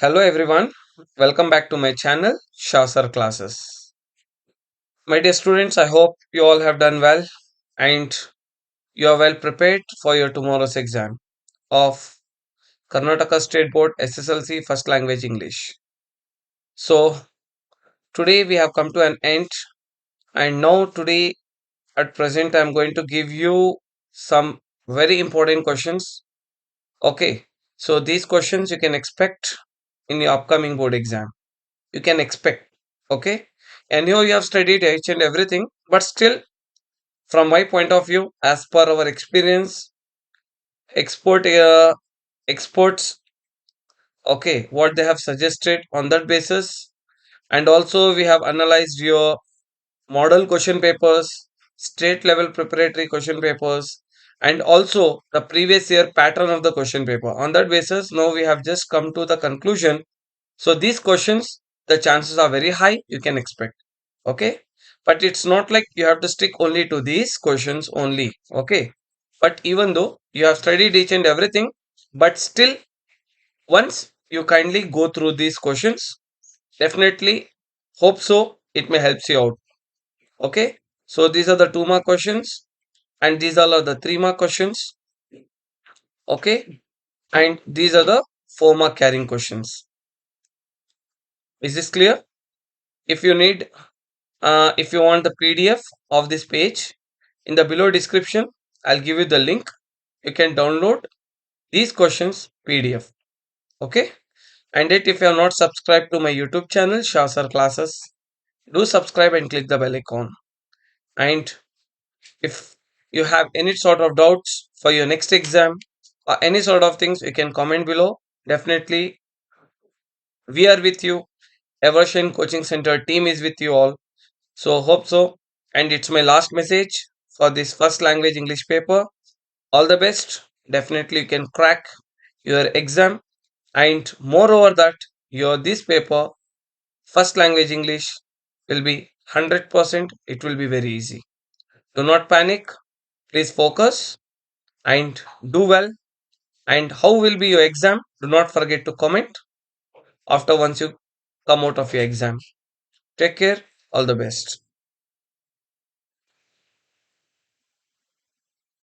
Hello everyone, welcome back to my channel Shah Sir Classes. My dear students, I hope you all have done well and you are well prepared for your tomorrow's exam of Karnataka State Board SSLC First Language English. So today we have come to an end, and now today at present I am going to give you some very important questions. Okay, so these questions you can expect in your upcoming board exam. You can expect, okay, and here you have studied each and everything, but still from my point of view, as per our experience, export exports, okay, what they have suggested on that basis, and also we have analyzed your model question papers, state level preparatory question papers, and also the previous year pattern of the question paper. On that basis, now we have just come to the conclusion. So these questions, the chances are very high, you can expect. Okay, but it's not like you have to stick only to these questions only. Okay, but even though you have studied each and everything, but still, once you kindly go through these questions, definitely hope so it may helps you out. Okay, so these are the 2 mark questions, and these all are the 3 mark questions. Okay, and these are the 4 mark carrying questions. Is this clear? If you need if you want the PDF of this page, in the below description, I'll give you the link. You can download these questions PDF. Okay. And yet, if you are not subscribed to my YouTube channel, Shah Sir Classes, do subscribe and click the bell icon. And if you have any sort of doubts for your next exam or any sort of things, you can comment below. Definitely, we are with you. Evershin Coaching Center team is with you all. So hope so. And it's my last message for this first language English paper. All the best. Definitely you can crack your exam, and moreover that your this paper first language English will be 100%. It will be very easy. Do not panic. Please focus and do well. And how will be your exam? Do not forget to comment after once you come out of your exam. Take care. All the best.